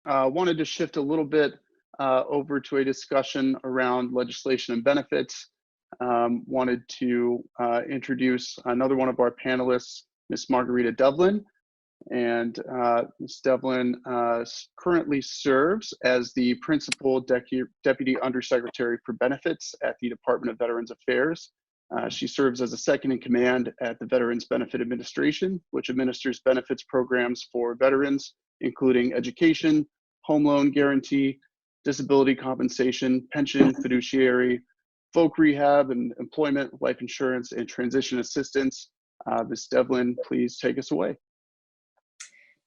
Wanted to shift a little bit over to a discussion around legislation and benefits. Wanted to introduce another one of our panelists, Ms. Margarita Devlin. And Ms. Devlin currently serves as the Principal Deputy Undersecretary for Benefits at the Department of Veterans Affairs. She serves as a second in command at the Veterans Benefit Administration, which administers benefits programs for veterans, including education, home loan guarantee, disability compensation, pension, fiduciary, folk rehab and employment, life insurance, and transition assistance. Ms. Devlin, please take us away.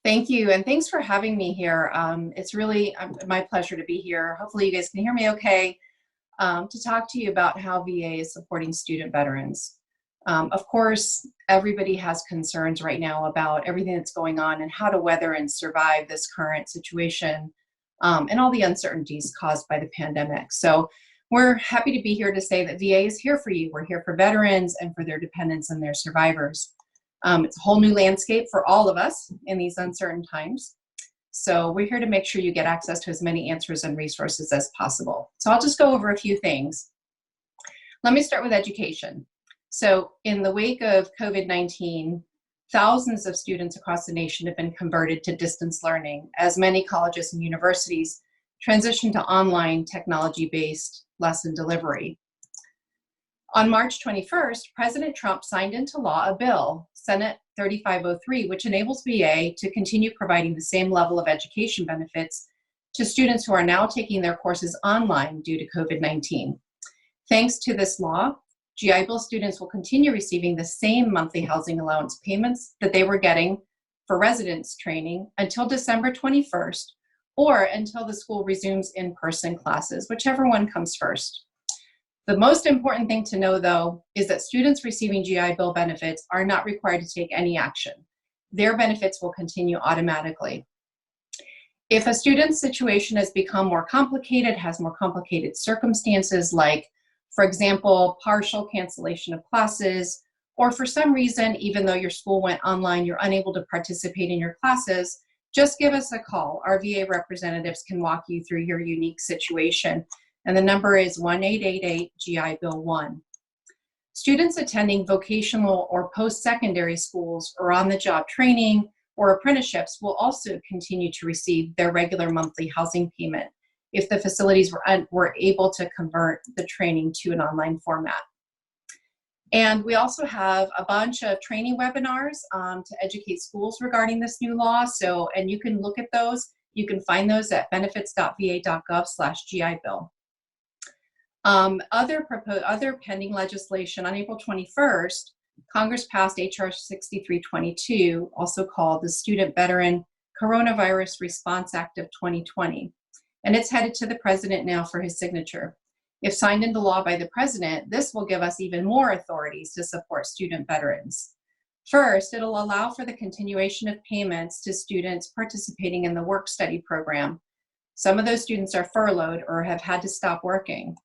Thank you, and thanks for having me here. It's really my pleasure to be here. Hopefully you guys can hear me okay, to talk to you about how VA is supporting student veterans. Of course, everybody has concerns right now about everything that's going on and how to weather and survive this current situation and all the uncertainties caused by the pandemic. So we're happy to be here to say that VA is here for you. We're here for veterans and for their dependents and their survivors. It's a whole new landscape for all of us in these uncertain times. So we're here to make sure you get access to as many answers and resources as possible. So I'll just go over a few things. Let me start with education. So in the wake of COVID-19, thousands of students across the nation have been converted to distance learning as many colleges and universities transition to online technology-based lesson delivery. On March 21st, President Trump signed into law a bill, Senate 3503, which enables VA to continue providing the same level of education benefits to students who are now taking their courses online due to COVID-19. Thanks to this law, GI Bill students will continue receiving the same monthly housing allowance payments that they were getting for residence training until December 21st, or until the school resumes in-person classes, whichever one comes first. The most important thing to know, though, is that students receiving GI Bill benefits are not required to take any action. Their benefits will continue automatically. If a student's situation has become more complicated, has more complicated circumstances, like, for example, partial cancellation of classes, or for some reason, even though your school went online, you're unable to participate in your classes, just give us a call. Our VA representatives can walk you through your unique situation. And the number is 1-888-GI-BILL-1. Students attending vocational or post-secondary schools or on-the-job training or apprenticeships will also continue to receive their regular monthly housing payment if the facilities were able to convert the training to an online format. And we also have a bunch of training webinars to educate schools regarding this new law. And you can look at those. You can find those at benefits.va.gov/GI-Bill. Other pending legislation, on April 21st, Congress passed H.R. 6322, also called the Student Veteran Coronavirus Response Act of 2020. And it's headed to the president now for his signature. If signed into law by the president, this will give us even more authorities to support student veterans. First, it'll allow for the continuation of payments to students participating in the work-study program. Some of those students are furloughed or have had to stop working.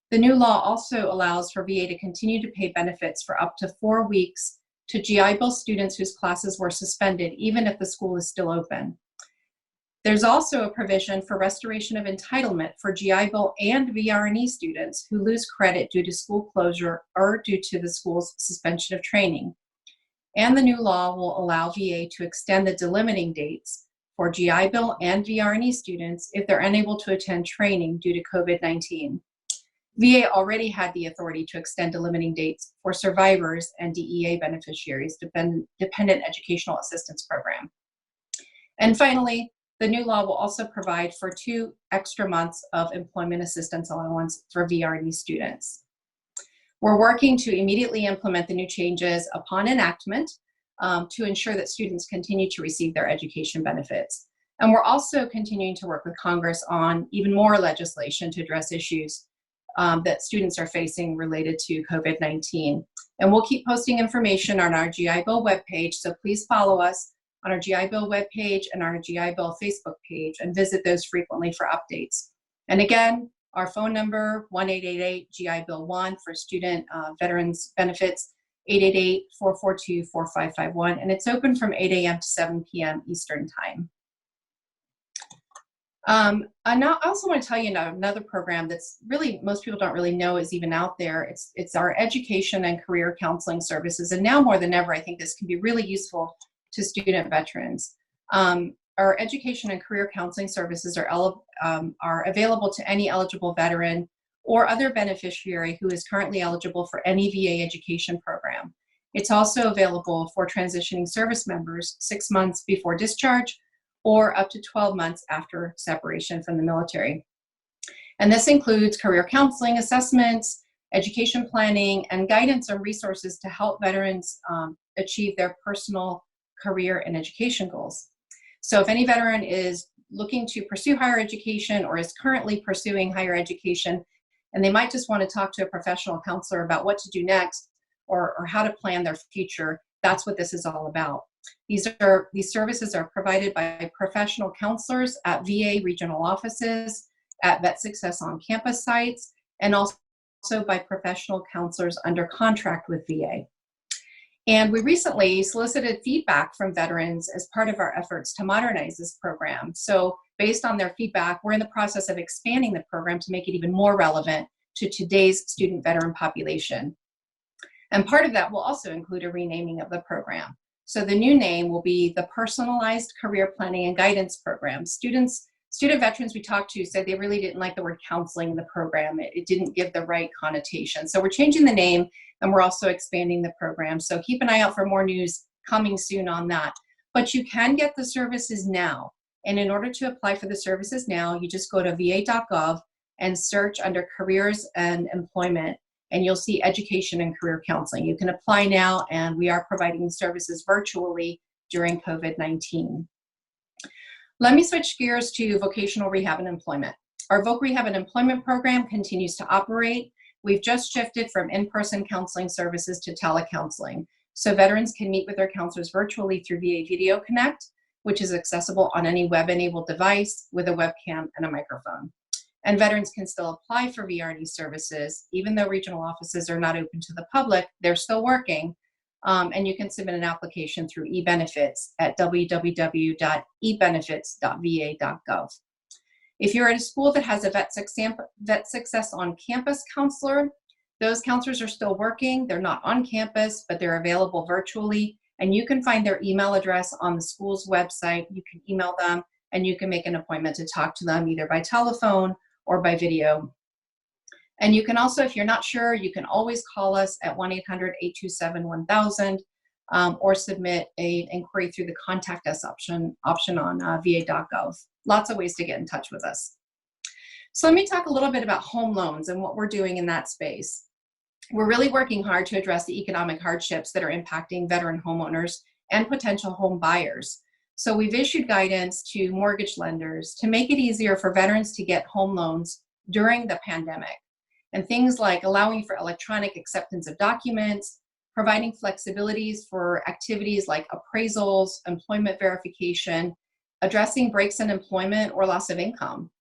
The new law also allows for VA to continue to pay benefits for up to 4 weeks to GI Bill students whose classes were suspended, even if the school is still open. There's also a provision for restoration of entitlement for GI Bill and VRNE students who lose credit due to school closure or due to the school's suspension of training. And the new law will allow VA to extend the delimiting dates for GI Bill and VRNE students if they're unable to attend training due to COVID-19. VA already had the authority to extend delimiting dates for survivors and DEA beneficiaries, Dependent Educational Assistance Program. And finally, the new law will also provide for 2 extra months of employment assistance allowance for VRNE students. We're working to immediately implement the new changes upon enactment to ensure that students continue to receive their education benefits. And we're also continuing to work with Congress on even more legislation to address issues that students are facing related to COVID-19. And we'll keep posting information on our GI Bill webpage, so please follow us on our GI Bill webpage and our GI Bill Facebook page and visit those frequently for updates. And again, our phone number, 1-888-GI-BILL-1 for student veterans benefits, 888-442-4551, and it's open from 8 a.m. to 7 p.m. Eastern Time. And I also want to tell you another program that's really, most people don't really know is even out there. It's our education and career counseling services. And now more than ever, I think this can be really useful to student veterans. Our education and career counseling services are available to any eligible veteran or other beneficiary who is currently eligible for any VA education program. It's also available for transitioning service members 6 months before discharge or up to 12 months after separation from the military. And this includes career counseling, assessments, education planning, and guidance and resources to help veterans achieve their personal career and education goals. So if any veteran is looking to pursue higher education or is currently pursuing higher education, and they might just want to talk to a professional counselor about what to do next or how to plan their future, that's what this is all about. These services are provided by professional counselors at VA regional offices, at Vet Success on campus sites, and also by professional counselors under contract with VA. And we recently solicited feedback from veterans as part of our efforts to modernize this program. So based on their feedback, we're in the process of expanding the program to make it even more relevant to today's student veteran population. And part of that will also include a renaming of the program. So the new name will be the Personalized Career Planning and Guidance Program. Student veterans we talked to said they really didn't like the word counseling in the program. It didn't give the right connotation. So we're changing the name and we're also expanding the program. So keep an eye out for more news coming soon on that. But you can get the services now. And in order to apply for the services now, you just go to va.gov and search under careers and employment, and you'll see education and career counseling. You can apply now, and we are providing services virtually during COVID-19. Let me switch gears to vocational rehab and employment. Our Voc Rehab and Employment program continues to operate. We've just shifted from in-person counseling services to telecounseling. So veterans can meet with their counselors virtually through VA Video Connect, which is accessible on any web-enabled device with a webcam and a microphone. And veterans can still apply for VRD services, even though regional offices are not open to the public, they're still working. And you can submit an application through eBenefits at www.ebenefits.va.gov. If you're at a school that has a Vet Success on campus counselor, those counselors are still working. They're not on campus, but they're available virtually. And you can find their email address on the school's website. You can email them and you can make an appointment to talk to them either by telephone or by video. And you can also, if you're not sure, you can always call us at 1-800-827-1000 or submit an inquiry through the contact us option on va.gov. Lots of ways to get in touch with us. So let me talk a little bit about home loans and what we're doing in that space. We're really working hard to address the economic hardships that are impacting veteran homeowners and potential home buyers. So we've issued guidance to mortgage lenders to make it easier for veterans to get home loans during the pandemic. And things like allowing for electronic acceptance of documents, providing flexibilities for activities like appraisals, employment verification, addressing breaks in employment or loss of income.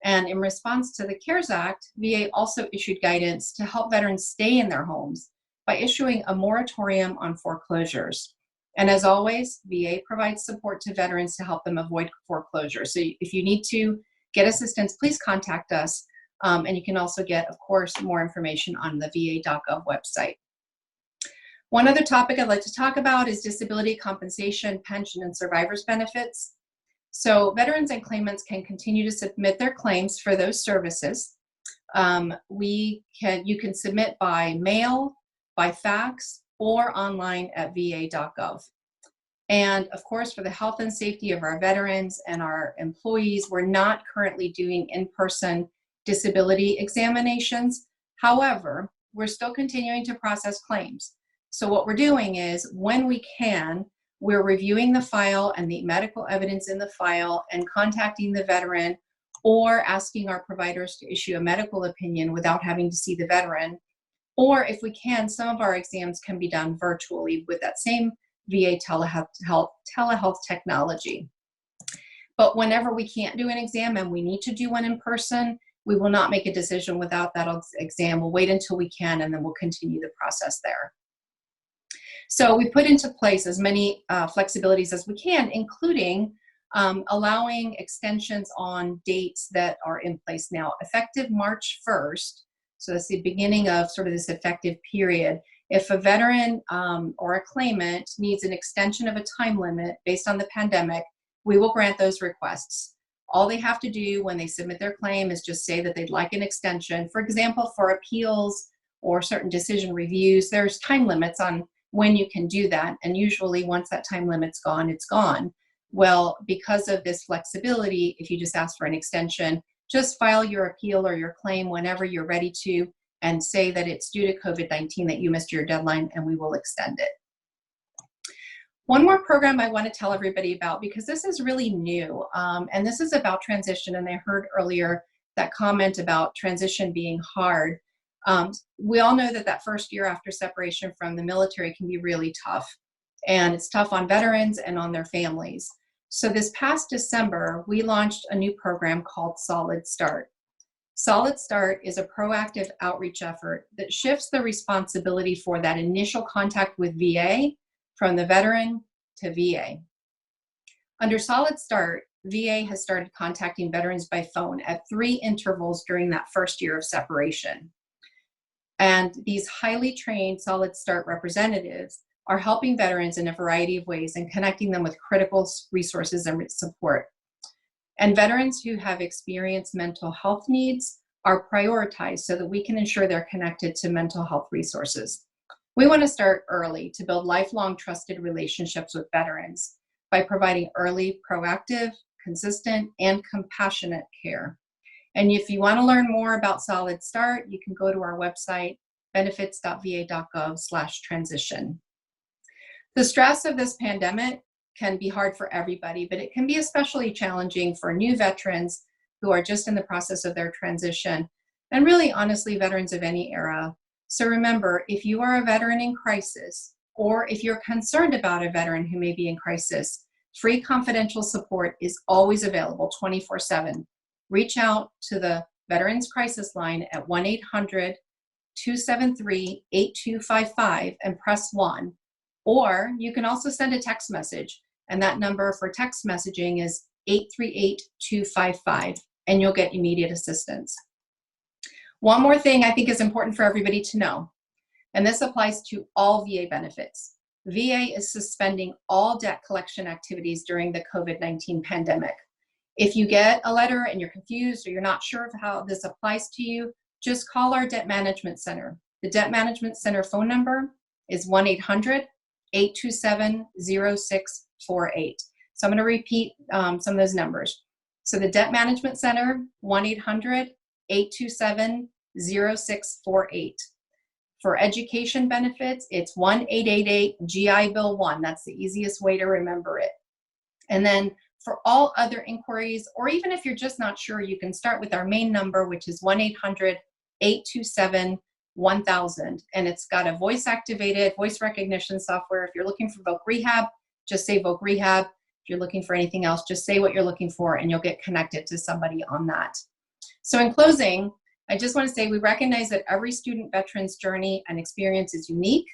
And in response to the CARES Act, VA also issued guidance to help veterans stay in their homes by issuing a moratorium on foreclosures. And as always, VA provides support to veterans to help them avoid foreclosure. So if you need to get assistance, please contact us. And you can also get, of course, more information on the va.gov website. One other topic I'd like to talk about is disability compensation, pension, and survivors benefits. So veterans and claimants can continue to submit their claims for those services. You can submit by mail, by fax, or online at va.gov. And of course, for the health and safety of our veterans and our employees, we're not currently doing in-person disability examinations. However, we're still continuing to process claims. So what we're doing is, when we can, we're reviewing the file and the medical evidence in the file and contacting the veteran or asking our providers to issue a medical opinion without having to see the veteran. Or if we can, some of our exams can be done virtually with that same VA telehealth technology. But whenever we can't do an exam and we need to do one in person, we will not make a decision without that exam. We'll wait until we can, and then we'll continue the process there. So we put into place as many flexibilities as we can, including allowing extensions on dates that are in place now. Effective March 1st, so that's the beginning of sort of this effective period. If a veteran or a claimant needs an extension of a time limit based on the pandemic, we will grant those requests. All they have to do when they submit their claim is just say that they'd like an extension. For example, for appeals or certain decision reviews, there's time limits on when you can do that. And usually once that time limit's gone, it's gone. Well, because of this flexibility, if you just ask for an extension, just file your appeal or your claim whenever you're ready to and say that it's due to COVID-19 that you missed your deadline, and we will extend it. One more program I want to tell everybody about, because this is really new, and this is about transition, and I heard earlier that comment about transition being hard. We all know that that first year after separation from the military can be really tough, and it's tough on veterans and on their families. So this past December, we launched a new program called Solid Start. Solid Start is a proactive outreach effort that shifts the responsibility for that initial contact with VA from the veteran to VA. Under Solid Start, VA has started contacting veterans by phone at 3 intervals during that first year of separation. And these highly trained Solid Start representatives are helping veterans in a variety of ways and connecting them with critical resources and support. And veterans who have experienced mental health needs are prioritized so that we can ensure they're connected to mental health resources. We want to start early to build lifelong trusted relationships with veterans by providing early, proactive, consistent, and compassionate care. And if you want to learn more about Solid Start, you can go to our website, benefits.va.gov/transition. The stress of this pandemic can be hard for everybody, but it can be especially challenging for new veterans who are just in the process of their transition, and really, honestly, veterans of any era. So remember, if you are a veteran in crisis, or if you're concerned about a veteran who may be in crisis, free confidential support is always available 24/7. Reach out to the Veterans Crisis Line at 1-800-273-8255 and press 1. Or you can also send a text message, and that number for text messaging is 838-255, and you'll get immediate assistance. One more thing I think is important for everybody to know, and this applies to all VA benefits. VA is suspending all debt collection activities during the COVID-19 pandemic. If you get a letter and you're confused or you're not sure of how this applies to you, just call our Debt Management Center. The Debt Management Center phone number is 1-800-827-0648. So I'm going to repeat some of those numbers. So the Debt Management Center, 1-800-827-0648. For education benefits, it's 1-888-GI-BILL-1. That's the easiest way to remember it. And then for all other inquiries, or even if you're just not sure, you can start with our main number, which is 1-800-827-1000. And it's got a voice-activated voice recognition software. If you're looking for Voc Rehab, just say Voc Rehab. If you're looking for anything else, just say what you're looking for, and you'll get connected to somebody on that. So in closing, I just want to say we recognize that every student veteran's journey and experience is unique.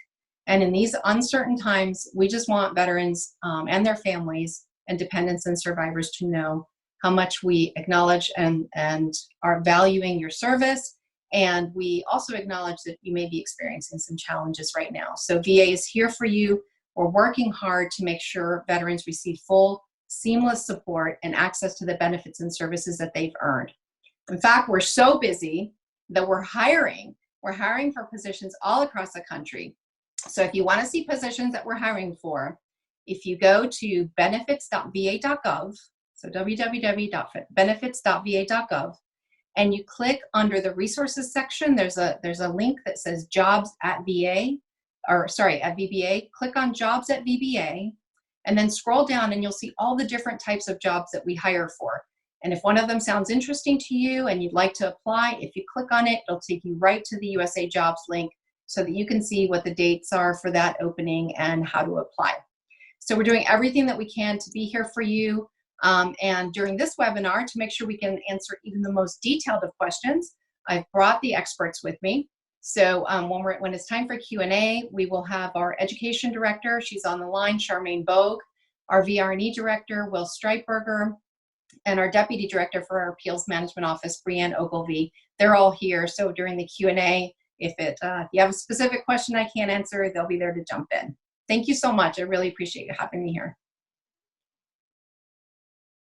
And in these uncertain times, we just want veterans and their families and dependents and survivors to know how much we acknowledge and are valuing your service. And we also acknowledge that you may be experiencing some challenges right now. So VA is here for you. We're working hard to make sure veterans receive full, seamless support and access to the benefits and services that they've earned. In fact, we're so busy that we're hiring. We're hiring for positions all across the country. So if you want to see positions that we're hiring for, if you go to benefits.va.gov, so www.benefits.va.gov, and you click under the resources section, there's a link that says jobs at VA, or sorry, at VBA. Click on jobs at VBA, and then scroll down and you'll see all the different types of jobs that we hire for. And if one of them sounds interesting to you and you'd like to apply, if you click on it, it'll take you right to the USA Jobs link so that you can see what the dates are for that opening and how to apply. So we're doing everything that we can to be here for you. And during this webinar, to make sure we can answer even the most detailed of questions, I've brought the experts with me. So when it's time for Q&A, we will have our education director. She's on the line, Charmaine Bogue. our VRNE director, Will Streitberger, and our deputy director for our appeals management office, Brianne Ogilvie. They're all here. So during the Q&A, if you have a specific question I can't answer, they'll be there to jump in. Thank you so much. I really appreciate you having me here.